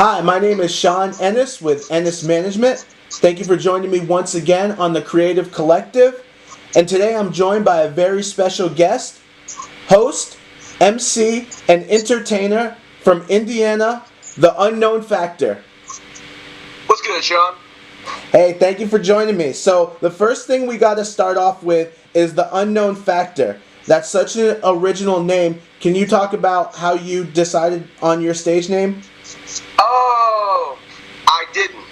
Hi, my name is Sean Ennis with Ennis Management. Thank you for joining me once again on the Creative Collective. And today I'm joined by a very special guest, host, MC, and entertainer from Indiana, the Unknown Factor. What's good, Sean? Hey, thank you for joining me. So, the first thing we got to start off with is the Unknown Factor. That's such an original name. Can you talk about how you decided on your stage name? Oh, I didn't.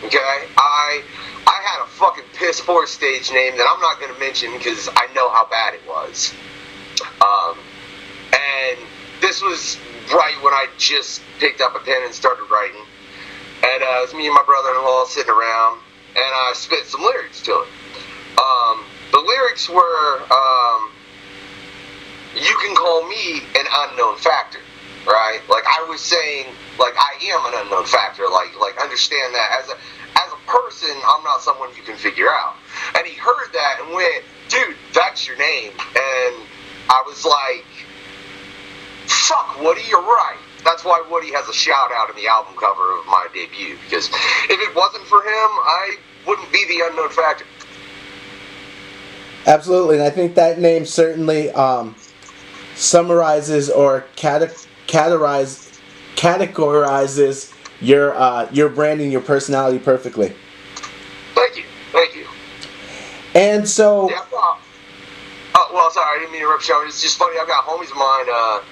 Okay, I had a fucking piss poor stage name that I'm not gonna mention because I know how bad it was. And this was right when I just picked up a pen and started writing. And it was me and my brother-in-law sitting around, and I spit some lyrics to it. The lyrics were, "You can call me an unknown factor." Right? Like I was saying, like I am an unknown factor. Like understand that as a person, I'm not someone you can figure out. And he heard that and went, "Dude, that's your name." And I was like, "Fuck, Woody, you're right." That's why Woody has a shout out in the album cover of my debut. Because if it wasn't for him, I wouldn't be the unknown factor. Absolutely, and I think that name certainly summarizes or categorizes your branding, your personality perfectly. Thank you. And so, Yeah, well, sorry, I didn't mean to interrupt you. It's just funny. I've got homies of mine that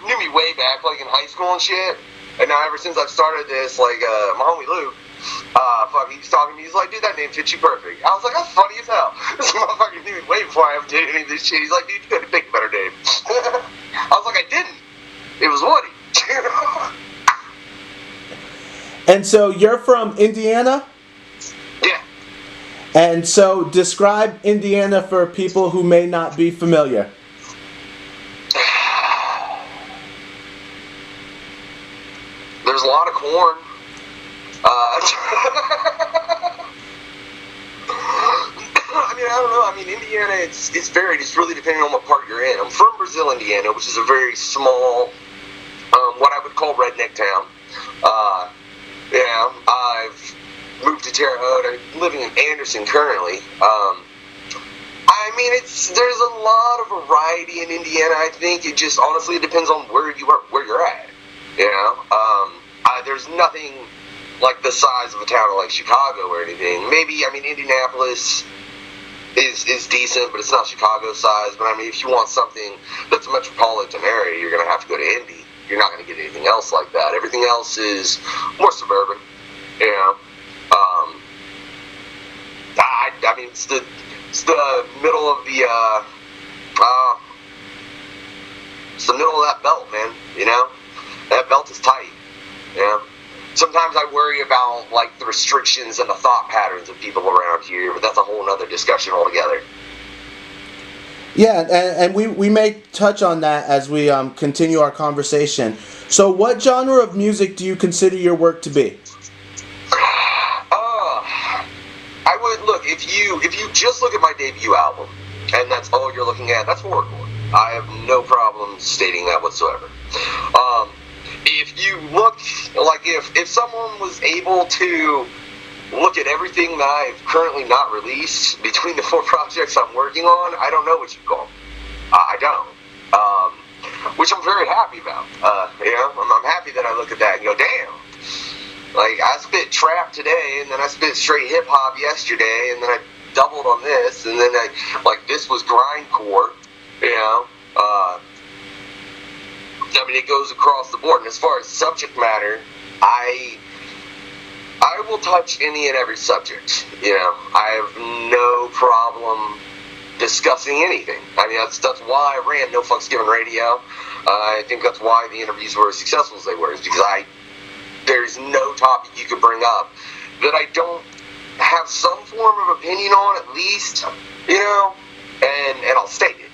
knew me way back, like in high school and shit. And now ever since I've started this, like my homie Luke, he's talking to me. He's like, "Dude, that name fits you perfect." I was like, "That's funny as hell." This motherfucker knew me way before I ever did any of this shit. He's like, "Dude, you gotta pick a better name." I was like, "I didn't. It was Woody." and so you're from Indiana? Yeah. And so describe Indiana for people who may not be familiar. There's a lot of corn. I don't know. I mean, Indiana, it's varied. It's really depending on what part you're in. I'm from Brazil, Indiana, which is a very small, what I would call redneck town. I've moved to Terre Haute. I'm living in Anderson currently. There's a lot of variety in Indiana. I think it just honestly depends on where you're at. There's nothing like the size of a town like Chicago or anything. Maybe Indianapolis is decent, but it's not Chicago size. But if you want something that's a metropolitan area, you're gonna have to go to Indy. You're not gonna get anything else like that. Everything else is more suburban. It's the middle of it's the middle of that belt, man. That belt is tight. Sometimes I worry about like the restrictions and the thought patterns of people around here, but that's a whole other discussion altogether. Yeah, and we may touch on that as we continue our conversation. So what genre of music do you consider your work to be? I would look if you just look at my debut album, and that's all you're looking at. That's horrorcore. I have no problem stating that whatsoever. If you look, like if someone was able to look at everything that I've currently not released between the 4 projects I'm working on, I don't know what you'd call them. I don't. Which I'm very happy about. I'm happy that I look at that and go, damn. Like, I spit trap today, and then I spit straight hip-hop yesterday, and then I doubled on this, and then this was grindcore, it goes across the board. And as far as subject matter, I will touch any and every subject. I have no problem discussing anything. That's why I ran No Fucks Given Radio. I think that's why the interviews were as successful as they were, is because there's no topic you could bring up that I don't have some form of opinion on, at least, and I'll state it.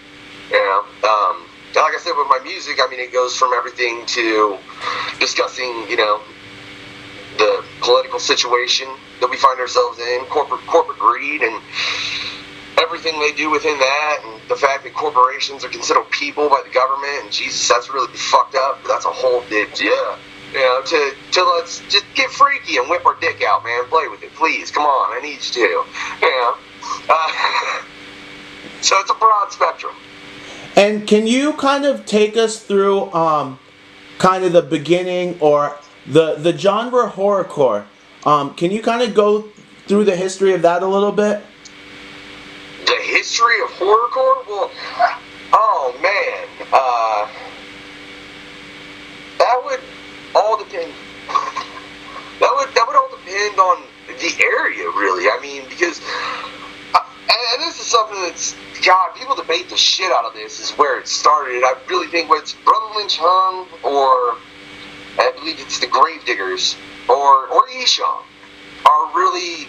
Like I said, with my music, it goes from everything to discussing, the political situation that we find ourselves in, corporate greed, and everything they do within that, and the fact that corporations are considered people by the government, and Jesus, that's really fucked up. That's a whole big, yeah. You know, to let's just get freaky and whip our dick out, man. Play with it, please. Come on, I need you to. You know, so it's a broad spectrum. And can you kind of take us through kind of the beginning or the genre horrorcore? Can you kind of go through the history of that a little bit? The history of horrorcore? Well, oh man, that would all depend. That would all depend on the area, really. I mean, because and this is something that's, God, people debate the shit out of this. Is where it started. I really think what's Brother Lynch Hung, or I believe it's the Gravediggers, or Esham, are really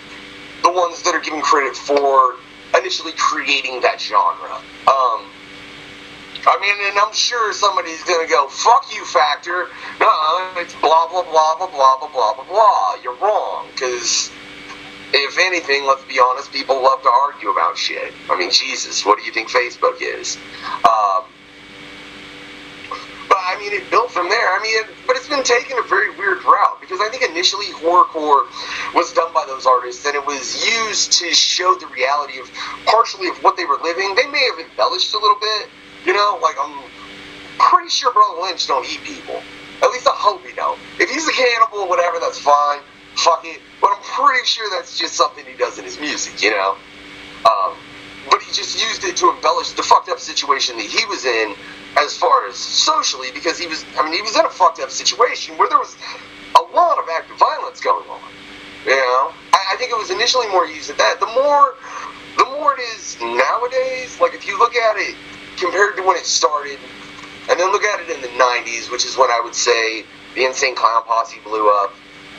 the ones that are given credit for initially creating that genre. I mean, and I'm sure somebody's gonna go, "Fuck you, Factor." No, it's blah blah blah blah blah blah blah blah blah. You're wrong, because if anything, let's be honest, people love to argue about shit. I mean, Jesus, what do you think Facebook is? But I mean, it built from there. I mean, but it's been taking a very weird route, because I think initially horrorcore was done by those artists, and it was used to show the reality of partially of what they were living. They may have embellished a little bit, you know. Like, I'm pretty sure Brother Lynch don't eat people. At least I hope he don't. If he's a cannibal, whatever, that's fine. Fuck it. But I'm pretty sure that's just something he does in his music, you know. But he just used it to embellish the fucked up situation that he was in, as far as socially, because he was in a fucked up situation where there was a lot of active violence going on. You know, I think it was initially more used at that. The more it is nowadays, like if you look at it compared to when it started, and then look at it in the 90s, which is when I would say the Insane Clown Posse blew up,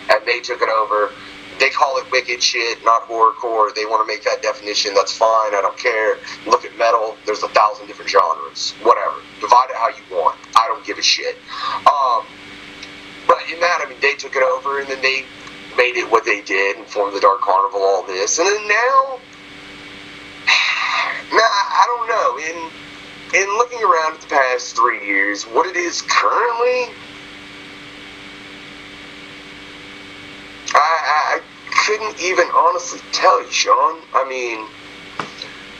and they took it over. They call it wicked shit, not horrorcore. They want to make that definition. That's fine. I don't care. Look at metal. There's 1,000 different genres. Whatever. Divide it how you want. I don't give a shit. But in that, I mean, they took it over, and then they made it what they did and formed the Dark Carnival, all this. And then now, I don't know. In looking around at the past 3 years, what it is currently, I couldn't even honestly tell you, Sean. I mean,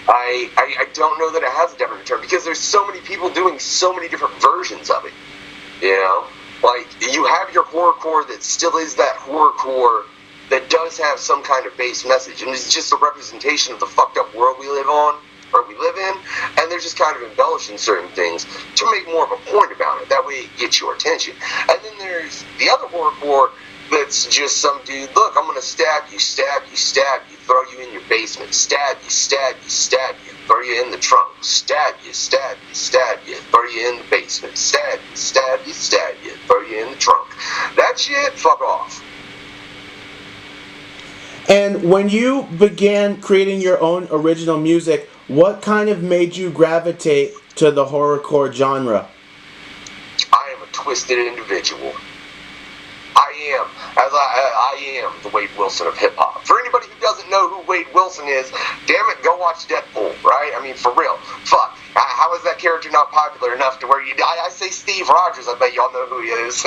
I don't know that it has a definite term, because there's so many people doing so many different versions of it. You know? Like, you have your horrorcore that still is that horrorcore that does have some kind of base message, and it's just a representation of the fucked up world we live in, and they're just kind of embellishing certain things to make more of a point about it. That way it gets your attention. And then there's the other horrorcore that's just some dude, look, I'm gonna stab you, throw you in your basement, stab you, throw you in the trunk, stab you, throw you in the basement, stab you, throw you in the trunk. That shit, fuck off. And when you began creating your own original music, what kind of made you gravitate to the horrorcore genre? I am a twisted individual. I am the Wade Wilson of hip-hop. For anybody who doesn't know who Wade Wilson is, damn it, go watch Deadpool, right? I mean, for real. Fuck. How is that character not popular enough to where I say Steve Rogers, I bet y'all know who he is.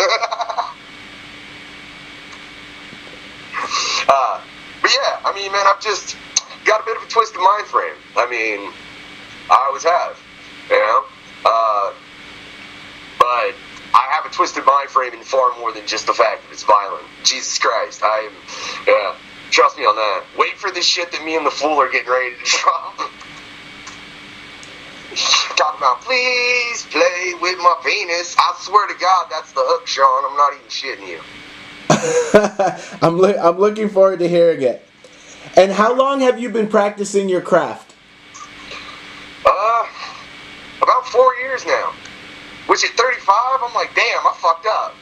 But yeah, I mean, man, I've just got a bit of a twisted mind frame. I mean, I always have, you know? But I have a twisted mind frame in far more than just the fact that it's violent. Jesus Christ, trust me on that. Wait for this shit that me and the Fool are getting ready to drop. Talking about, please play with my penis. I swear to God, that's the hook, Sean. I'm not even shitting you. I'm looking forward to hearing it. And how long have you been practicing your craft? About 4 years now. Which at 35, I'm like, damn, I fucked up.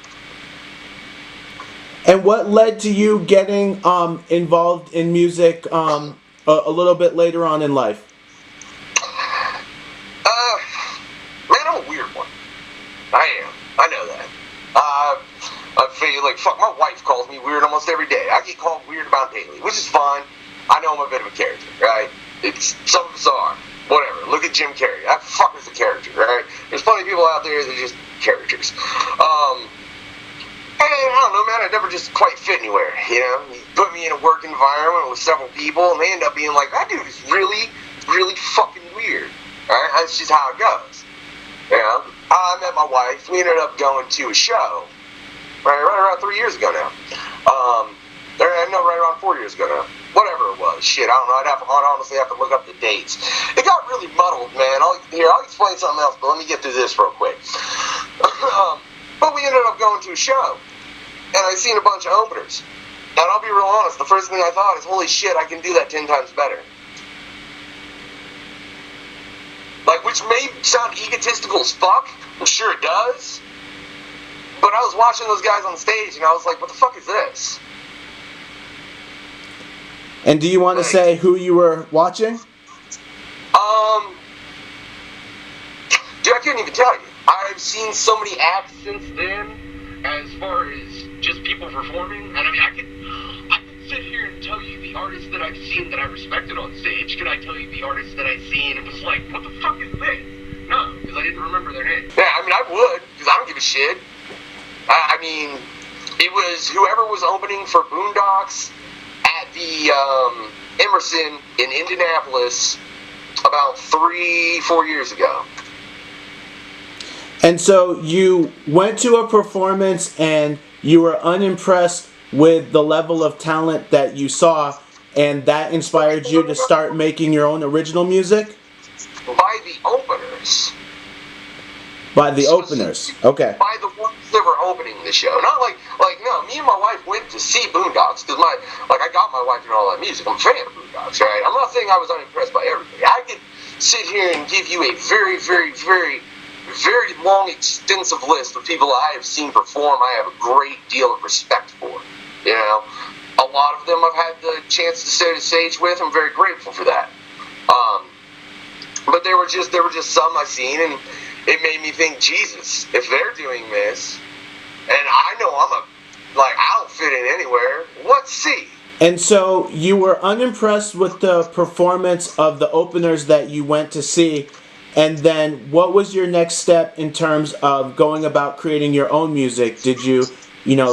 And what led to you getting involved in music a little bit later on in life? Man, I'm a weird one. I am. I know that. I feel like, fuck, my wife calls me weird almost every day. I get called weird about daily, which is fine. I know I'm a bit of a character, right? Some of us are. Whatever. Look at Jim Carrey. That fucker's a character, right? There's plenty of people out there that are just characters. I don't know, man. I never just quite fit anywhere, you know? You put me in a work environment with several people, and they end up being like, that dude is really, really fucking weird. Alright? That's just how it goes. You know? I met my wife. We ended up going to a show. Right around 3 years ago now. Right around 4 years ago now. Whatever it was. Shit, I don't know. I'd honestly have to look up the dates. It got really muddled, man. I'll explain something else, but let me get through this real quick. But we ended up going to a show. And I seen a bunch of openers. And I'll be real honest, the first thing I thought is, holy shit, I can do that 10 times better. Like, which may sound egotistical as fuck. I'm sure it does. But I was watching those guys on stage, and I was like, what the fuck is this? And do you want to say who you were watching? Dude, I couldn't even tell you. I've seen so many acts since then, as far as just people performing. And I mean, I could sit here and tell you the artists that I've seen that I respected on stage. Could I tell you the artists that I've seen and was like, what the fuck is this? No, because I didn't remember their name. Yeah, I mean, I would, because I don't give a shit. I mean, it was whoever was opening for Boondocks at the Emerson in Indianapolis about 3-4 years ago. And so you went to a performance and you were unimpressed with the level of talent that you saw, and that inspired you to start making your own original music? By the openers. By the openers, okay. By the ones that were opening the show. Not like no, me and my wife went to see Boondocks, because I got my wife and all that music. I'm a fan of Boondocks, right? I'm not saying I was unimpressed by everybody. I could sit here and give you a very, very, very, very long, extensive list of people I have seen perform. I have a great deal of respect for. You know, a lot of them I've had the chance to sit on stage with. I'm very grateful for that. But there were just some I've seen, and it made me think, Jesus, if they're doing this, and I know I don't fit in anywhere, let's see. And so you were unimpressed with the performance of the openers that you went to see, and then what was your next step in terms of going about creating your own music? Did you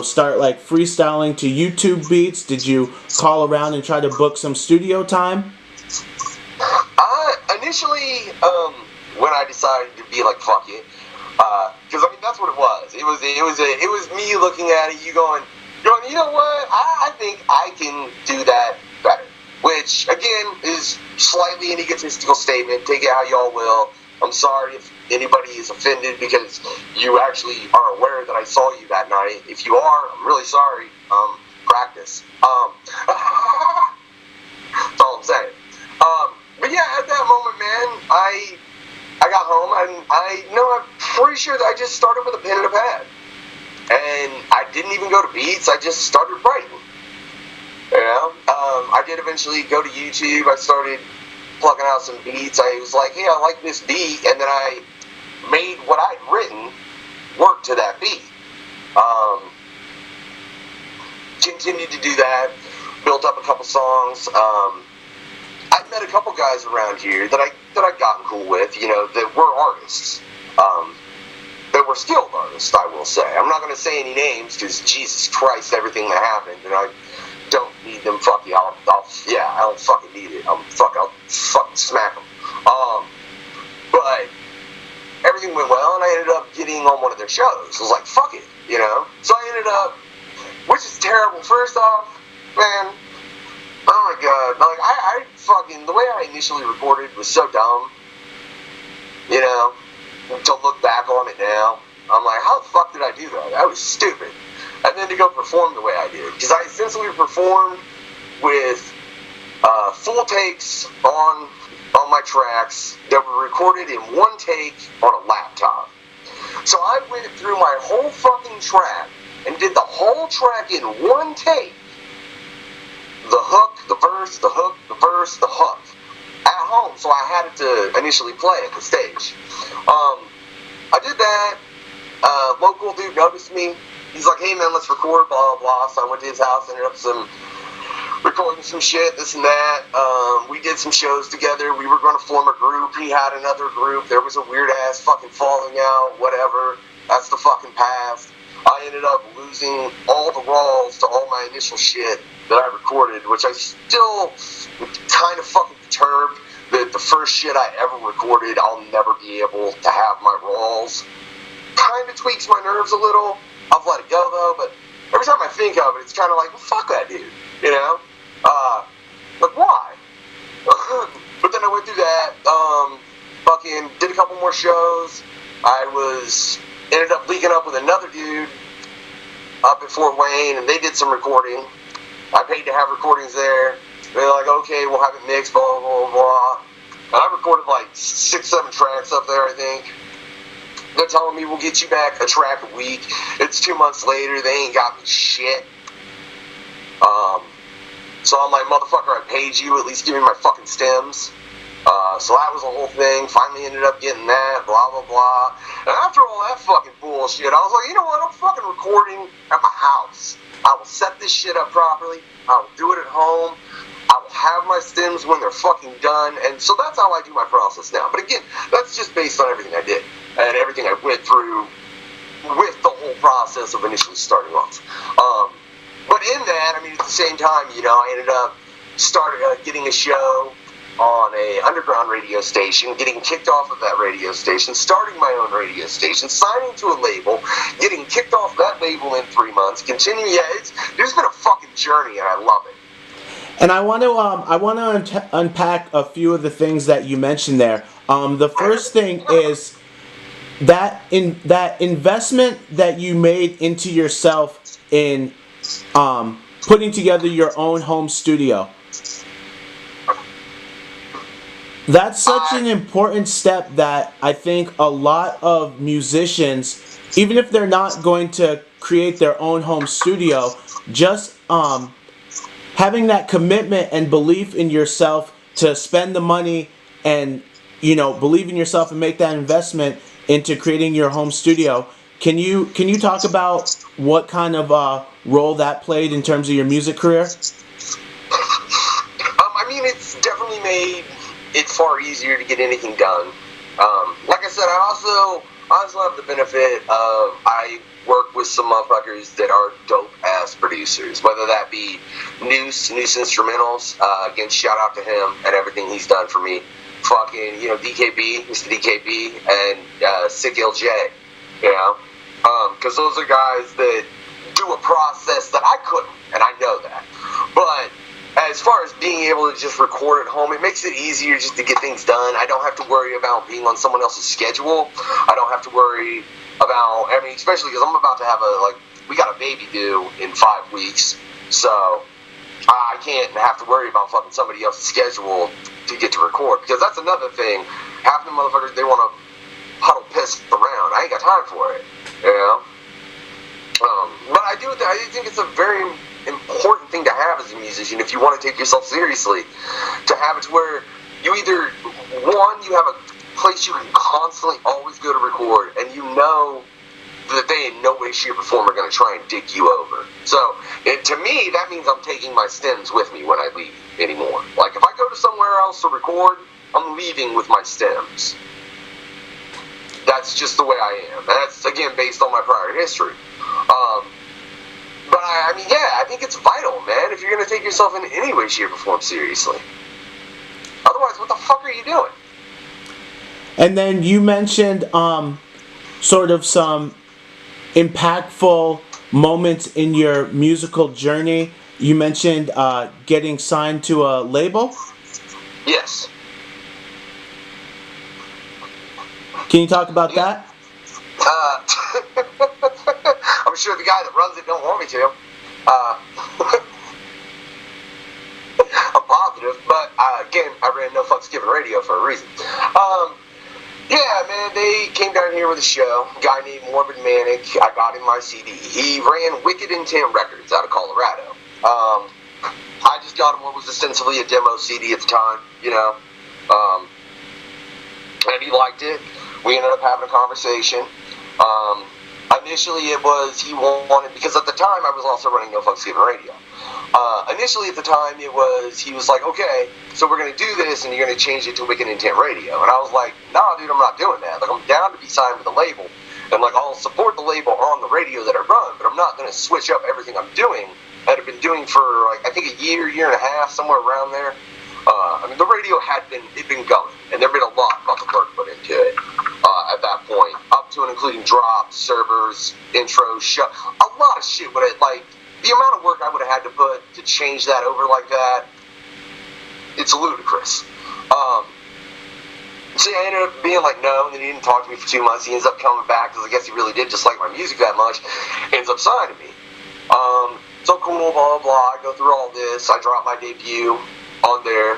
start like freestyling to YouTube beats? Did you call around and try to book some studio time? Initially, when I decided to be like, fuck it, because I mean that's what it was. It was me looking at it, you going, you know what? I think I can do that better. Which again is slightly an egotistical statement. Take it how y'all will. I'm sorry if anybody is offended because you actually are aware that I saw you that night. If you are, I'm really sorry. Practice. That's all I'm saying. But yeah, at that moment, man, I got home and I'm pretty sure that I just started with a pen and a pad. And I didn't even go to beats, I just started writing. You know? I did eventually go to YouTube, I started plugging out some beats. I was like, hey, I like this beat, and then I made what I'd written work to that beat. Continued to do that, built up a couple songs. I've met a couple guys around here that I've gotten cool with, that were artists. That were skilled artists, I will say. I'm not going to say any names, because Jesus Christ, everything that happened, and I don't need them. Fuck you. I don't fucking need it. I'll fucking smack them. But everything went well, and I ended up getting on one of their shows. I was like, fuck it, So I ended up, which is terrible. First off, man, oh my god, I fucking, the way I initially recorded was so dumb, to look back on it now. I'm like, how the fuck did I do that? That was stupid. And then to go perform the way I did, because I essentially performed with full takes on my tracks that were recorded in one take on a laptop. So I went through my whole fucking track and did the whole track in one take. The hook, the verse, the hook, the verse, the hook. At home, so I had it to initially play at the stage. I did that. Local dude noticed me. He's like, hey man, let's record, blah, blah, blah. So I went to his house, ended up recording some shit, this and that. We did some shows together. We were going to form a group. He had another group. There was a weird ass fucking falling out, whatever. That's the fucking past. I ended up losing all the raws to all my initial shit that I recorded, which I still kind of fucking perturbed that the first shit I ever recorded, I'll never be able to have my raws. Kind of tweaks my nerves a little. I've let it go though, but every time I think of it, it's kind of like, well, fuck that dude, you know? Like, why? But then I went through that, fucking did a couple more shows. Ended up linking up with another dude up at Fort Wayne, and they did some recording. I paid to have recordings there. They're like, okay, we'll have it mixed, blah, blah, blah, blah. And I recorded like 6-7 tracks up there, I think. They're telling me we'll get you back a track a week. It's 2 months later. They ain't got me shit. So I'm like, motherfucker, I paid you. At least give me my fucking stems. So that was the whole thing. Finally ended up getting that. Blah, blah, blah. And after all that fucking bullshit, I was like, you know what? I'm fucking recording at my house. I will set this shit up properly. I will do it at home. I will have my stems when they're fucking done. And so that's how I do my process now. But again, that's just based on everything I did and everything I went through with the whole process of initially starting off. But in that, I mean, at the same time, you know, I ended up getting a show on a underground radio station, getting kicked off of that radio station, starting my own radio station, signing to a label, getting kicked off that label in 3 months, continuing. Yeah, it's been a fucking journey, and I love it. And I want to unpack a few of the things that you mentioned there. The first thing is that investment that you made into yourself in putting together your own home studio. That's such an important step that I think a lot of musicians, even if they're not going to create their own home studio, just having that commitment and belief in yourself to spend the money and, you know, believe in yourself and make that investment into creating your home studio. Can you talk about what kind of role that played in terms of your music career? I mean, it's definitely made it far easier to get anything done. Like I said, I also have the benefit of I work with some motherfuckers that are dope ass producers, whether that be Noose Instrumentals. Again, shout out to him and everything he's done for me. Fucking, you know, DKB, Mr. DKB, and Sick LJ, you know, because those are guys that do a process that I couldn't, and I know that. But as far as being able to just record at home, it makes it easier just to get things done. I don't have to worry about being on someone else's schedule. I don't have to worry about, I mean, especially because I'm about to have we got a baby due in 5 weeks, so I can't have to worry about fucking somebody else's schedule to get to record, because that's another thing. Half the motherfuckers, they want to huddle piss around. I ain't got time for it, you know? But I think it's a very important thing to have as a musician if you want to take yourself seriously, to have it to where you either, one, you have a place you can constantly always go to record, and you know that they in no way, shape, or form are going to try and dick you over. So, to me, that means I'm taking my stems with me when I leave anymore. Like, if I go to somewhere else to record, I'm leaving with my stems. That's just the way I am. That's, again, based on my prior history. But I mean, yeah, I think it's vital, man, if you're going to take yourself in any way, shape, or form seriously. Otherwise, what the fuck are you doing? And then you mentioned sort of some impactful moments in your musical journey. You mentioned getting signed to a label? Yes. Can you talk about that? I'm sure the guy that runs it don't want me to. I'm positive, but again, I ran No Fucks Given Radio for a reason. Yeah, man, they came down here with a show. A guy named Morbid Manic. I got him my CD. He ran Wicked Intent Records out of Colorado. I just got him what was ostensibly a demo CD at the time, you know. And he liked it. We ended up having a conversation. Initially, it was he wanted, because at the time I was also running No Fucks Given Radio. Initially, at the time, he was like, okay, so we're going to do this, and you're going to change it to Wicked Intent Radio. And I was like, nah, dude, I'm not doing that. Like, I'm down to be signed with a label. And like, I'll support the label on the radio that I run, but I'm not going to switch up everything I'm doing that I've been doing for like, I think a year and a half, somewhere around there. I mean, the radio it'd been going, and there'd been a lot of work put into it at that point, up to and including drops, servers, intros, a lot of shit. But like, the amount of work I would have had to put to change that over like that, it's ludicrous. So I ended up being like, no, and then he didn't talk to me for 2 months. He ends up coming back, because I guess he really did just like my music that much, ends up signing me. So cool, blah, blah, blah. I go through all this. I drop my debut on there,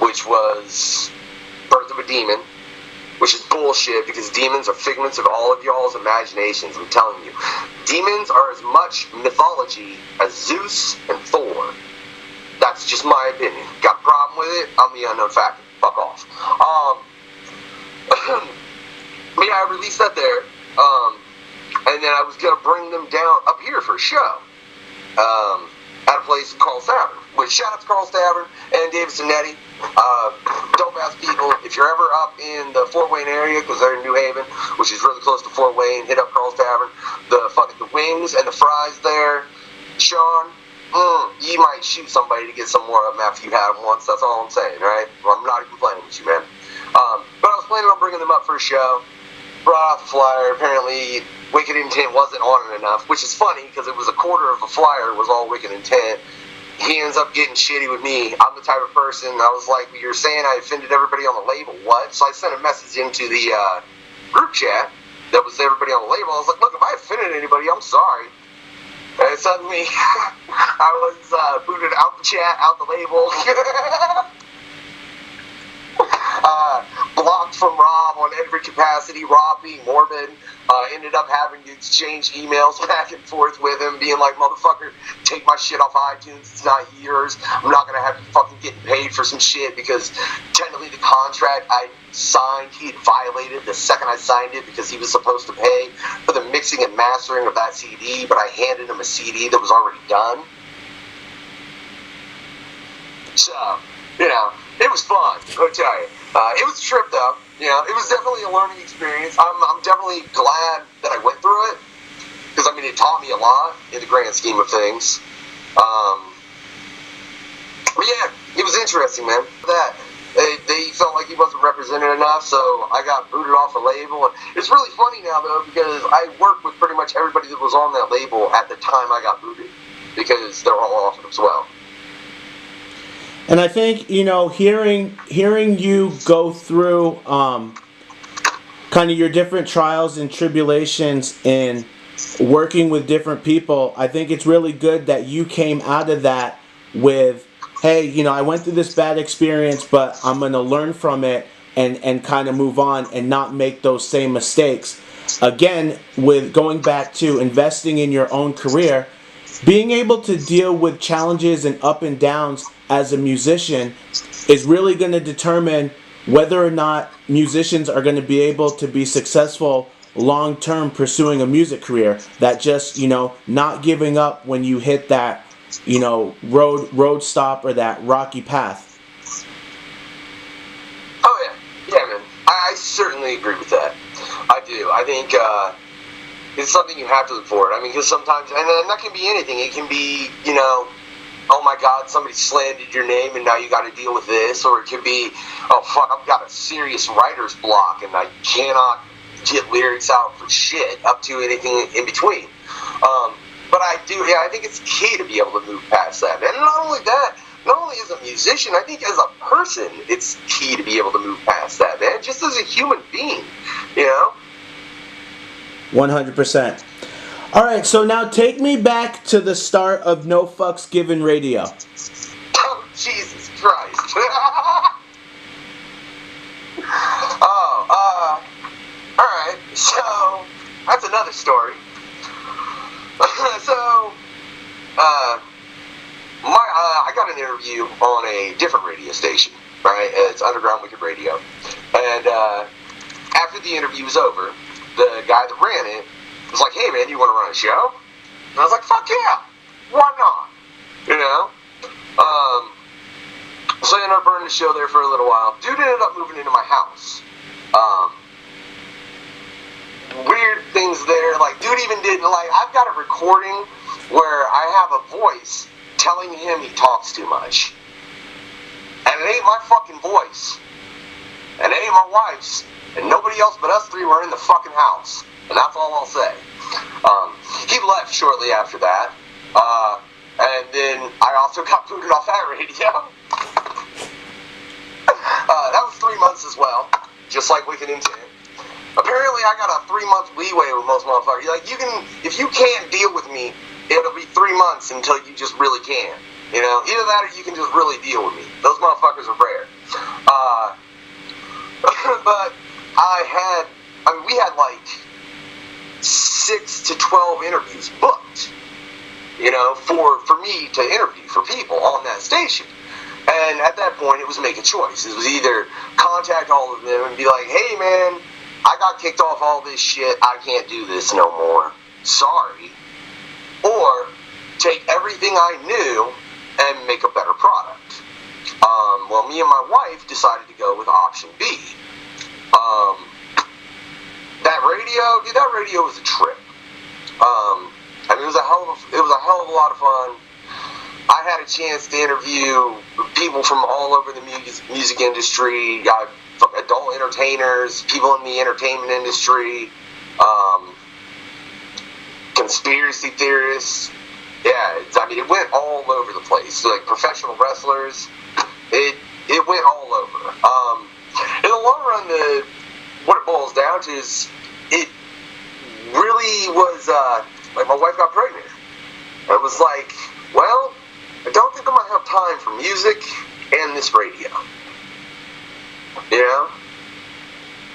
which was Birth of a Demon, which is bullshit, because demons are figments of all of y'all's imaginations. I'm telling you, demons are as much mythology as Zeus and Thor. That's just my opinion. Got a problem with it? I'm the unknown factor. Fuck off. But yeah, I released that there, and then I was gonna bring them down up here for a show, at a place called Tavern. Which, shout out to Carl Stavern and David Sinetti. Dope ass people. If you're ever up in the Fort Wayne area, because they're in New Haven, which is really close to Fort Wayne, hit up Carl's Tavern. The wings and the fries there, Sean, you might shoot somebody to get some more of them after you had them once. That's all I'm saying, right? Well, I'm not even complaining with you, man. But I was planning on bringing them up for a show. Brought out the flyer. Apparently, Wicked Intent wasn't on it enough, which is funny, because it was a quarter of a flyer was all Wicked Intent. He ends up getting shitty with me. I'm the type of person, I was like, you're saying I offended everybody on the label, what? So I sent a message into the group chat that was everybody on the label. I was like, look, if I offended anybody, I'm sorry. And suddenly, I was booted out the chat, out the label. Blocked from Rob on every capacity. Rob being morbid, ended up having to exchange emails back and forth with him, being like, motherfucker, take my shit off iTunes, it's not yours. I'm not gonna have you fucking getting paid for some shit, because technically the contract I signed, he had violated the second I signed it, because he was supposed to pay for the mixing and mastering of that CD, but I handed him a CD that was already done. So, you know, it was fun, I'll tell you. It was a trip, though. You know, it was definitely a learning experience. I'm definitely glad that I went through it, because, I mean, it taught me a lot in the grand scheme of things. But yeah, it was interesting, man. That they felt like he wasn't represented enough, so I got booted off the label. And it's really funny now, though, because I worked with pretty much everybody that was on that label at the time I got booted, because they're all off it as well. And I think, you know, hearing you go through kind of your different trials and tribulations in working with different people, I think it's really good that you came out of that with, hey, you know, I went through this bad experience, but I'm going to learn from it and kind of move on and not make those same mistakes. Again, with going back to investing in your own career, being able to deal with challenges and up and downs as a musician is really going to determine whether or not musicians are going to be able to be successful long term pursuing a music career. That just, you know, not giving up when you hit that, you know, road stop or that rocky path. Oh yeah, man. I certainly agree with that. I do. I think it's something you have to look forward. I mean, because sometimes, and that can be anything. It can be, you know, oh my God, somebody slandered your name and now you got to deal with this. Or it could be, oh fuck, I've got a serious writer's block and I cannot get lyrics out for shit, up to anything in between. But I think it's key to be able to move past that. And not only that, not only as a musician, I think as a person, it's key to be able to move past that, man. Just as a human being, you know? 100%. All right, so now take me back to the start of No Fucks Given Radio. Oh, Jesus Christ. All right, so that's another story. So, I got an interview on a different radio station, right? It's Underground Wicked Radio. And after the interview was over, the guy that ran it was like, hey man, you want to run a show? And I was like, fuck yeah, why not? You know? So I ended up running the show there for a little while. Dude ended up moving into my house. weird things there. Like, dude even did, like, I've got a recording where I have a voice telling him he talks too much. And it ain't my fucking voice. And it ain't my wife's. And nobody else but us three were in the fucking house. And that's all I'll say. He left shortly after that. And then I also got booted off that radio. That was 3 months as well. Just like Wicked Intent. Apparently I got a 3-month leeway with most motherfuckers. Like, you can, if you can't deal with me, it'll be 3 months until you just really can. You know, either that or you can just really deal with me. Those motherfuckers are rare. But we had like 6 to 12 interviews booked, you know, for me to interview for people on that station. And at that point, it was make a choice. It was either contact all of them and be like, hey man, I got kicked off all this shit, I can't do this no more, sorry. Or take everything I knew and make a better product. Well, me and my wife decided to go with option B. That radio was a trip. I mean, it was a hell of a lot of fun. I had a chance to interview people from all over the music industry, adult entertainers, people in the entertainment industry, conspiracy theorists. Yeah, it went all over the place. So, like, professional wrestlers, it went all over. In the long run, what it boils down to is it really was, like, my wife got pregnant. I was like, well, I don't think I'm going to have time for music and this radio. You know?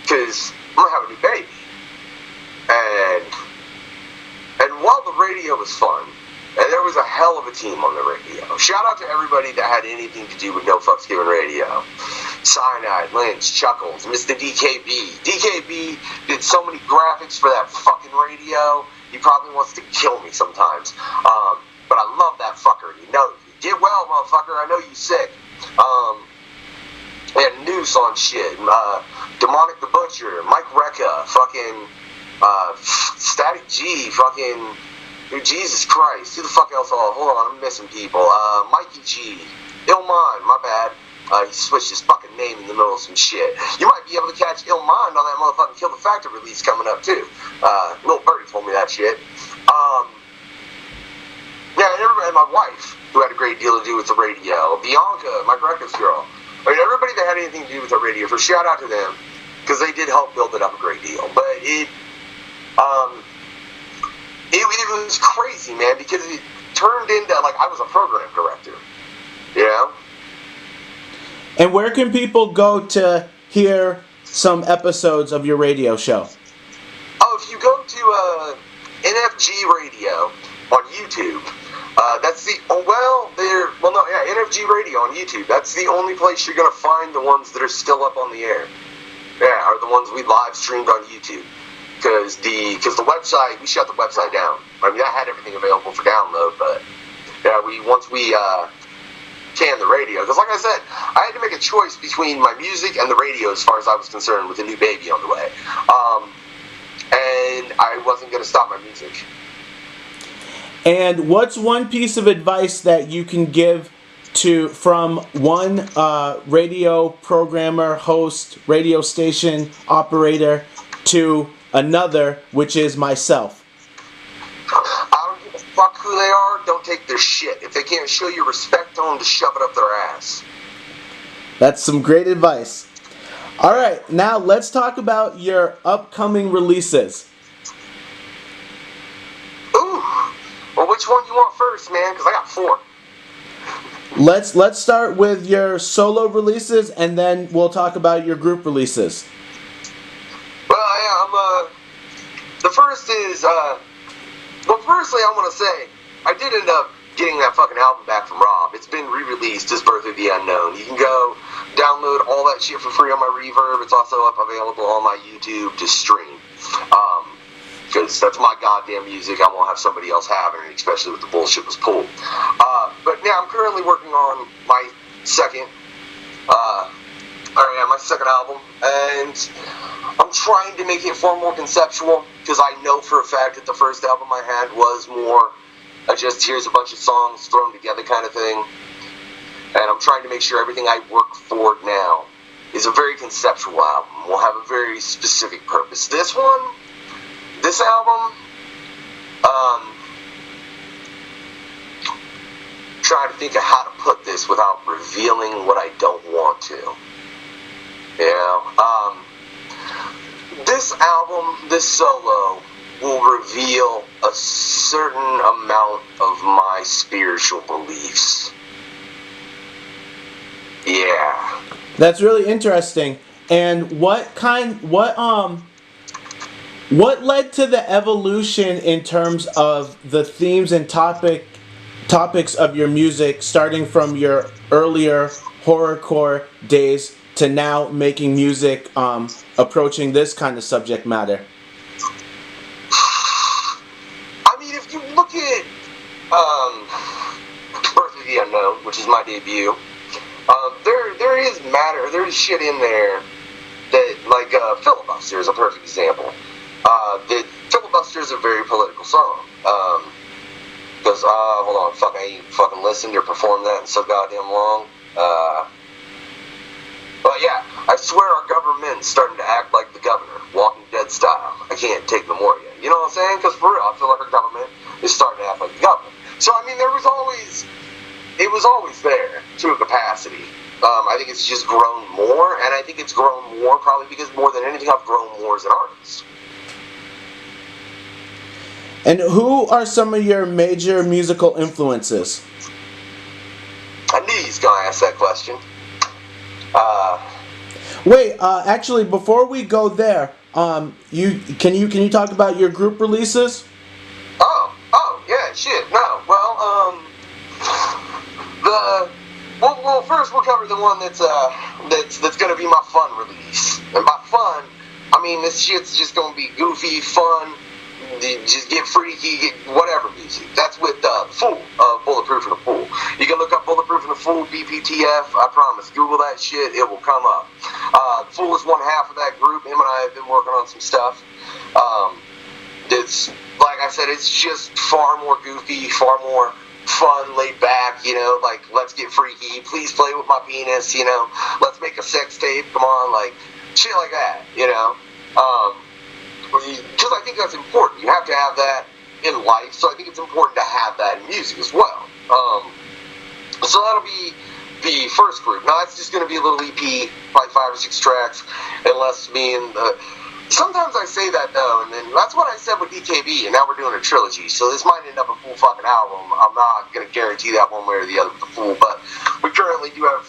Because I'm going to have a new baby. And while the radio was fun, and there was a hell of a team on the radio. Shout out to everybody that had anything to do with No Fucks Given Radio. Cyanide, Lynch, Chuckles, Mr. DKB. DKB did so many graphics for that fucking radio. He probably wants to kill me sometimes. But I love that fucker. You know, get well, motherfucker. I know you sick. We had Noose on shit. Demonic the Butcher, Mike Recca, fucking Static G, fucking Jesus Christ. Who the fuck else? Oh, hold on, I'm missing people. Mikey G, Illmind, my bad. He switched his fucking name in the middle of some shit. You might be able to catch Illmind on that motherfucking Kill the Factor release coming up too. Lil Birdie told me that shit. Yeah, and everybody, and my wife, who had a great deal to do with the radio. Bianca, my breakfast girl. I mean, everybody that had anything to do with the radio, for shout out to them, because they did help build it up a great deal. But it was crazy, man, because it turned into, like, I was a program director, you know? And where can people go to hear some episodes of your radio show? Oh, if you go to NFG Radio on YouTube, that's the, NFG Radio on YouTube, that's the only place you're going to find the ones that are still up on the air. Yeah, are the ones we live streamed on YouTube. Because the website, we shut the website down. I mean, I had everything available for download, but yeah, once we canned the radio. Because like I said, I had to make a choice between my music and the radio as far as I was concerned with a new baby on the way. And I wasn't going to stop my music. And what's one piece of advice that you can give from one radio programmer, host, radio station operator to another, which is myself? I don't give a fuck who they are. Don't take their shit. If they can't show you respect, tell them to shove it up their ass. That's some great advice. All right, now let's talk about your upcoming releases. Ooh. Well, which one do you want first, man? Because I got 4. Let's start with your solo releases, and then we'll talk about your group releases. Well, yeah, the first is, firstly, I want to say, I did end up getting that fucking album back from Rob. It's been re-released as Birth of the Unknown. You can go download all that shit for free on my Reverb. It's also available on my YouTube to stream. Because that's my goddamn music. I won't have somebody else having it, especially with the bullshit was pulled. But now I'm currently working on my second, yeah, my second album, and I'm trying to make it far more conceptual, because I know for a fact that the first album I had was more just here's a bunch of songs thrown together kind of thing, and I'm trying to make sure everything I work for now is a very conceptual album, will have a very specific purpose. This album, trying to think of how to put this without revealing what I don't want to. You know, this album, this solo, will reveal a certain amount of my spiritual beliefs. Yeah. That's really interesting. And what led to the evolution in terms of the themes and topics of your music, starting from your earlier horrorcore days to now making music approaching this kind of subject matter? I mean, if you look at Birth of the Unknown, which is my debut, there is matter, there is shit in there that, like, Filibuster is a perfect example. Filibuster is a very political song. Because, hold on, I ain't fucking listened or performed that in so goddamn long. But yeah, I swear our government's starting to act like the governor, Walking Dead style. I can't take no more yet. You know what I'm saying? Because for real, I feel like our government is starting to act like the government. So, I mean, it was always there to a capacity. I think it's just grown more, and I think it's grown more probably because more than anything I've grown more as an artist. And who are some of your major musical influences? I knew you was gonna ask that question. Actually, before we go there, can you talk about your group releases? Oh, yeah, shit. No, well, first we'll cover the one that's gonna be my fun release, and by fun, I mean this shit's just gonna be goofy, fun. Just get freaky, get whatever music. That's with Fool, Bulletproof in the Pool. You can look up Bulletproof in the Pool, BPTF. I promise. Google that shit, it will come up. Fool is one half of that group. Him and I have been working on some stuff. It's, like I said, it's just far more goofy, far more fun, laid back, you know, like, let's get freaky. Please play with my penis, you know. Let's make a sex tape, come on, like, shit like that, you know. Because I think that's important. You have to have that in life, so I think it's important to have that in music as well. So that'll be the first group. Now, it's just going to be a little EP, probably 5 or 6 tracks, unless me and sometimes I say that, though, and then that's what I said with DKB, and now we're doing a trilogy, so this might end up a full fucking album. I'm not going to guarantee that one way or the other with the Fool, but we currently do have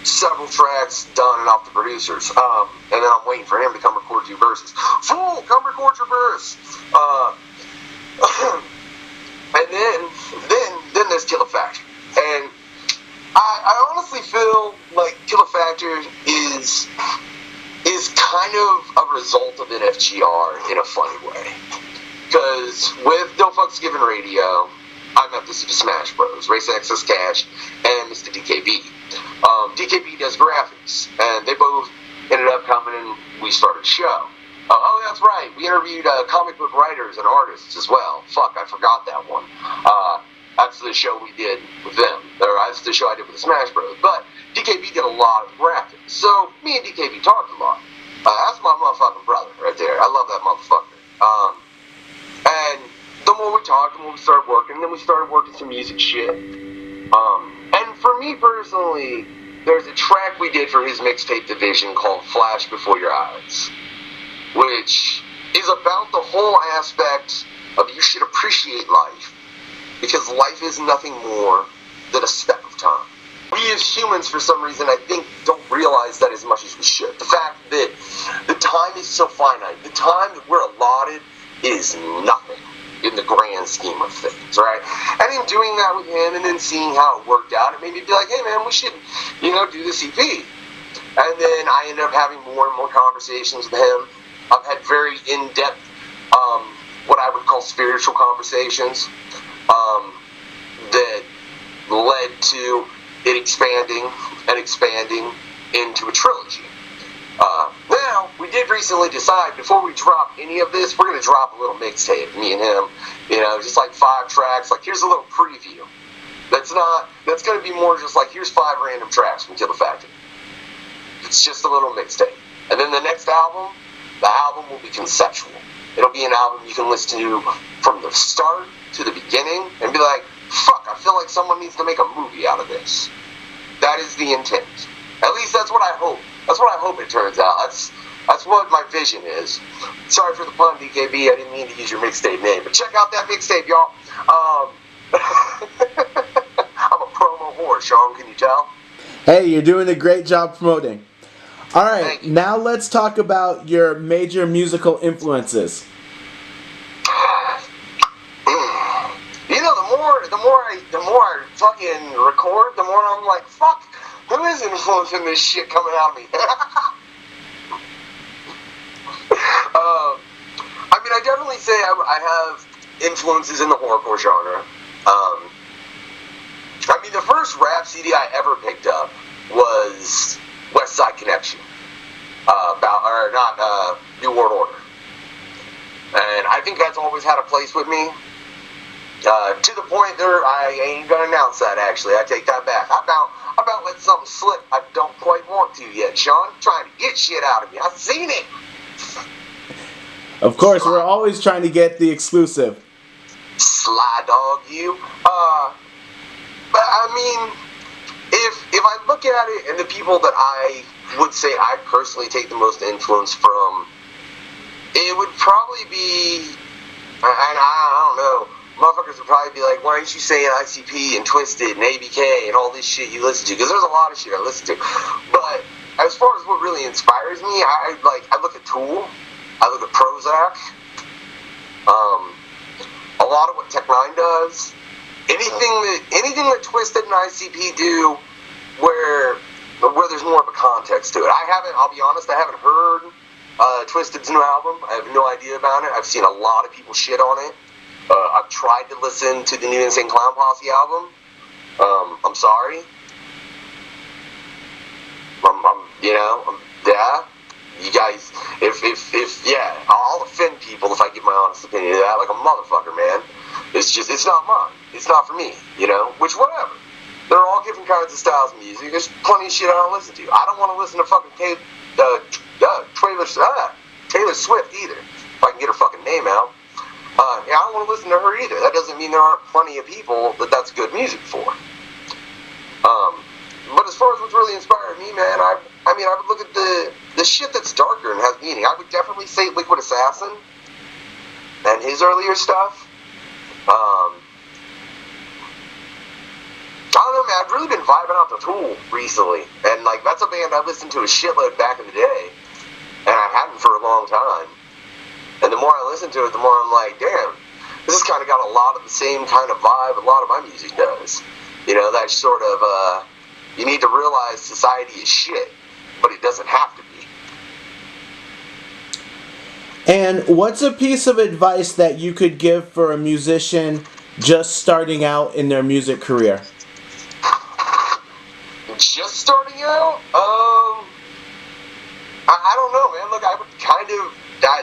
several tracks done and off the producers, and then I'm waiting for him to come record 2 verses. Fool, come record your verse. And then there's Killer Factor, and I honestly feel like Killer Factor is kind of a result of NFGR in a funny way, because with No Fucks Given Radio, I met the Super Smash Bros, Race Access Cash, and Mr. DKB. DKB does graphics, and they both ended up coming and we started a show. Oh, that's right, we interviewed comic book writers and artists as well. Fuck, I forgot that one. That's the show we did with them, or that's the show I did with the Smash Bros. But DKB did a lot of graphics, so me and DKB talked a lot. That's my motherfucking brother right there. I love that motherfucker. And the more we talked, the more we started working, and then we started working some music shit. And for me personally, there's a track we did for his mixtape division called Flash Before Your Eyes, which is about the whole aspect of you should appreciate life, because life is nothing more than a step of time. We as humans, for some reason, I think, don't realize that as much as we should. The fact that the time is so finite, the time that we're allotted is nothing in the grand scheme of things, right? And in doing that with him and then seeing how it worked out, it made me be like, hey man, we should, do this EP. And then I ended up having more and more conversations with him. I've had very in-depth, what I would call spiritual conversations, that led to it expanding and expanding into a trilogy. Now, we did recently decide, before we drop any of this, we're going to drop a little mixtape, me and him, just like 5 tracks, like here's a little preview. That's going to be more just like, here's 5 random tracks from Kill the Factory. It's just a little mixtape. And then the next album, the album will be conceptual. It'll be an album you can listen to from the start to the beginning and be like, fuck, I feel like someone needs to make a movie out of this. That is the intent. At least that's what I hope. That's what I hope it turns out. That's what my vision is. Sorry for the pun, DKB. I didn't mean to use your mixtape name, but check out that mixtape, y'all. I'm a promo whore, Sean. Can you tell? Hey, you're doing a great job promoting. All right, now let's talk about your major musical influences. The more I fucking record, the more I'm like, fuck, who is influencing this shit coming out of me? I definitely say I have influences in the horrorcore genre. The first rap CD I ever picked up was West Side Connection, New World Order, and I think that's always had a place with me. To the point there, I ain't gonna announce that. Actually, I take that back. I about let something slip. I don't quite want to yet, Sean. Trying to get shit out of me. I've seen it. Of course, we're always trying to get the exclusive. Sly dog, you. But if I look at it, and the people that I would say I personally take the most influence from, it would probably be, and I don't know, motherfuckers would probably be like, why aren't you saying ICP and Twisted and ABK and all this shit you listen to? Because there's a lot of shit I listen to. But as far as what really inspires me, I look at Tool, I look at Prozac, a lot of what Tech-9 does, anything that Twisted and ICP do where there's more of a context to it. I'll be honest, I haven't heard Twisted's new album. I have no idea about it. I've seen a lot of people shit on it. I've tried to listen to the new Insane Clown Posse album. I'm sorry. You guys, I'll offend people if I give my honest opinion of that, like a motherfucker, man. It's not mine. It's not for me, which, whatever. They're all different kinds of styles of music. There's plenty of shit I don't listen to. I don't want to listen to fucking Taylor Swift either, if I can get her fucking name out. I don't want to listen to her either. That doesn't mean there aren't plenty of people that's good music for. But as far as what's really inspired me, man, I would look at the shit that's darker and has meaning. I would definitely say Liquid Assassin and his earlier stuff. I don't know, man. I've really been vibing out to Tool recently, and that's a band I listened to a shitload back in the day, and I hadn't for a long time. And the more I listen to it, the more I'm like, damn, this has kind of got a lot of the same kind of vibe a lot of my music does. That sort of, you need to realize society is shit, but it doesn't have to be. And what's a piece of advice that you could give for a musician just starting out in their music career? Just starting out? I don't know, man. Look, I would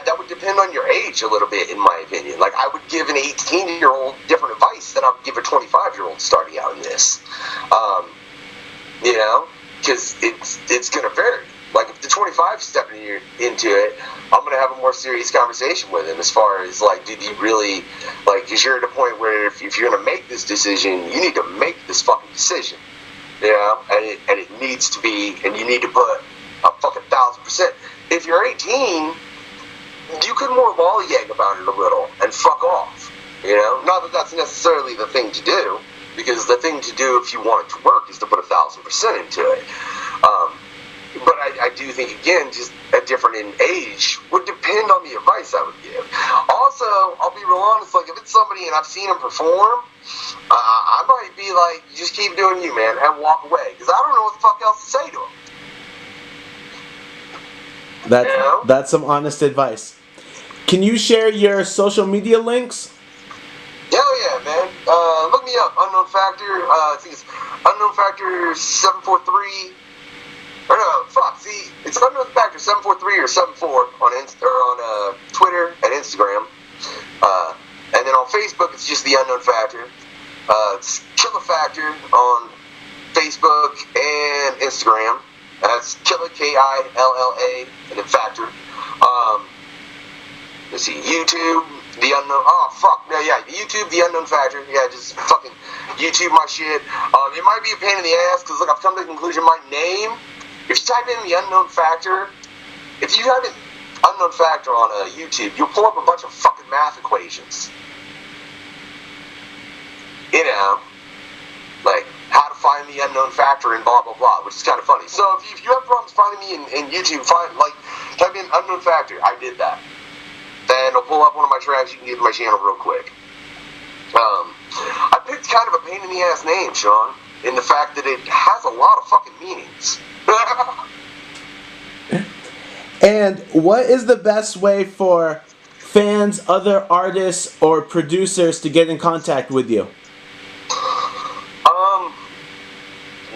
that would depend on your age a little bit, in my opinion. I would give an 18-year-old different advice than I would give a 25-year-old starting out in this. Because it's going to vary. If the 25's stepping into it, I'm going to have a more serious conversation with him as far as, did you really, because you're at a point where if you're going to make this decision, you need to make this fucking decision. And it needs to be, and you need to put a fucking 1,000%. If you're 18, you could more lollygag about it a little and fuck off. Not that that's necessarily the thing to do, because the thing to do if you want it to work is to put 1,000% into it. But I do think, again, just a different in age would depend on the advice I would give. Also, I'll be real honest, if it's somebody and I've seen them perform, I might be like, just keep doing you, man, and walk away, because I don't know what the fuck else to say to them. That's some honest advice. Can you share your social media links? Hell yeah, man. Look me up, Unknown Factor. I think it's Unknown Factor 743. Or no, It's Unknown Factor 743 or 74 on Twitter and Instagram. And then on Facebook, it's just the Unknown Factor. It's Killa Factor on Facebook and Instagram. That's Killa, Killa, and then Factor. Let's see, YouTube, the Unknown. Oh fuck, no, yeah, YouTube, the Unknown Factor. Yeah, just fucking YouTube my shit. It might be a pain in the ass because look, I've come to the conclusion my name. If you type in the Unknown Factor, if you type in Unknown Factor on YouTube, you'll pull up a bunch of fucking math equations. You know, like how to find the unknown factor and blah blah blah, which is kind of funny. So if you have problems finding me in YouTube, type in Unknown Factor. I did that. Then I'll pull up one of my tracks. You can get to my channel real quick. I picked kind of a pain in the ass name, Sean, in the fact that it has a lot of fucking meanings. And what is the best way for fans, other artists, or producers to get in contact with you?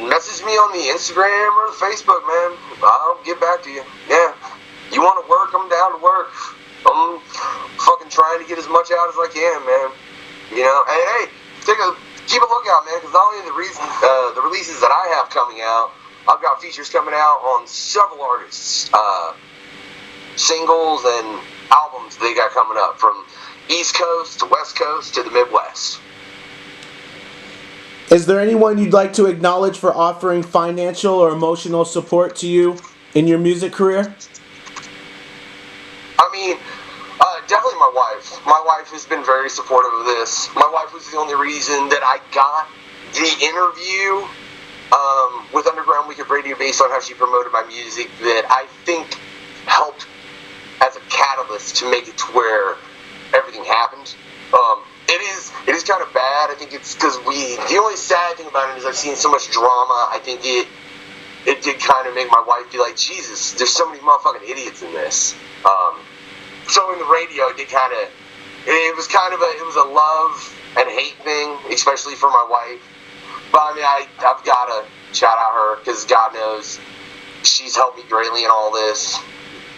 Message me on the Instagram or the Facebook, man. I'll get back to you. Yeah. You want to work? I'm down to work. I'm fucking trying to get as much out as I can, man. You know, and hey, keep a lookout, man, because not only the releases that I have coming out, I've got features coming out on several artists, singles and albums they got coming up from East Coast to West Coast to the Midwest. Is there anyone you'd like to acknowledge for offering financial or emotional support to you in your music career? I mean, definitely my wife. My wife has been very supportive of this. My wife was the only reason that I got the interview with Underground Week of Radio based on how she promoted my music that I think helped as a catalyst to make it to where everything happened. It is kind of bad. I think it's because the only sad thing about it is I've seen so much drama. I think it did kind of make my wife be like, Jesus, there's so many motherfucking idiots in this. So in the radio, it was a love and hate thing, especially for my wife. But I mean, I've got to shout out her because God knows she's helped me greatly in all this.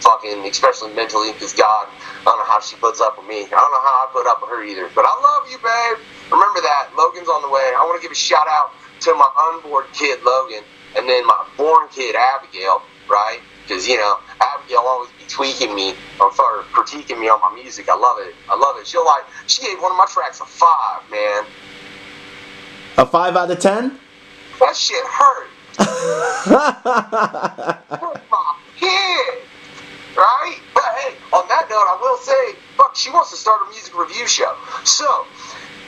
Fucking, especially mentally, because God, I don't know how she puts up with me. I don't know how I put up with her either. But I love you, babe. Remember that. Logan's on the way. I want to give a shout out to my unborn kid, Logan, and then my born kid, Abigail, right? Because, you know, Abigail always be tweaking me or critiquing me on my music. I love it. I love it. She gave one of my tracks a 5, man. A 5 out of 10? That shit hurt. Hurt my kid. Right? But hey, on that note, I will say, fuck, she wants to start a music review show. So,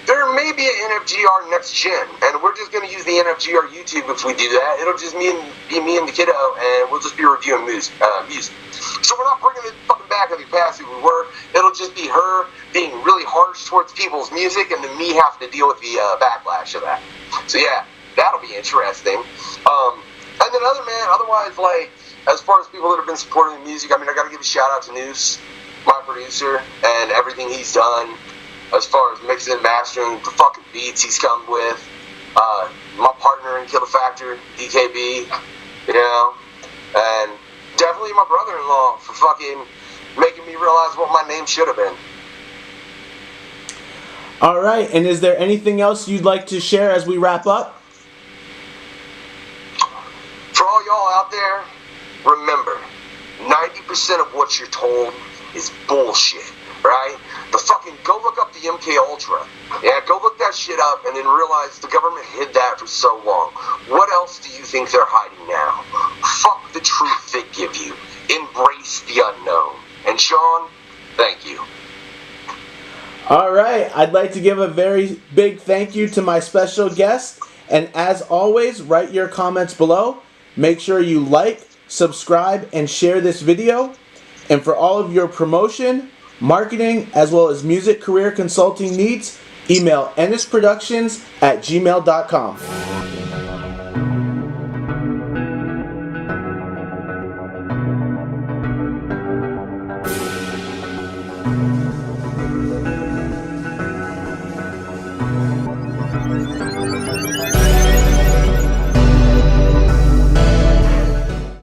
there may be an NFGR next gen, and we're just going to use the NFGR YouTube if we do that. It'll just be me and the kiddo, and we'll just be reviewing music. So we're not bringing it fucking back in the capacity we were. It'll just be her being really harsh towards people's music, and then me having to deal with the backlash of that. So yeah, that'll be interesting. And then otherwise, like, as far as people that have been supporting the music, I mean, I got to give a shout out to Noose, my producer, and everything he's done as far as mixing and mastering the fucking beats he's come with. My partner in Killa Factor, DKB, you know, and definitely my brother-in-law for fucking making me realize what my name should have been. All right, and is there anything else you'd like to share as we wrap up? For all y'all out there, remember, 90% of what you're told is bullshit, right? Go look up the MK Ultra. Yeah, go look that shit up and then realize the government hid that for so long. What else do you think they're hiding now? Fuck the truth they give you. Embrace the unknown. And Sean, thank you. All right, I'd like to give a very big thank you to my special guest. And as always, write your comments below. Make sure you like, subscribe, and share this video. And for all of your promotion, marketing, as well as music career consulting needs, email ennisproductions@gmail.com.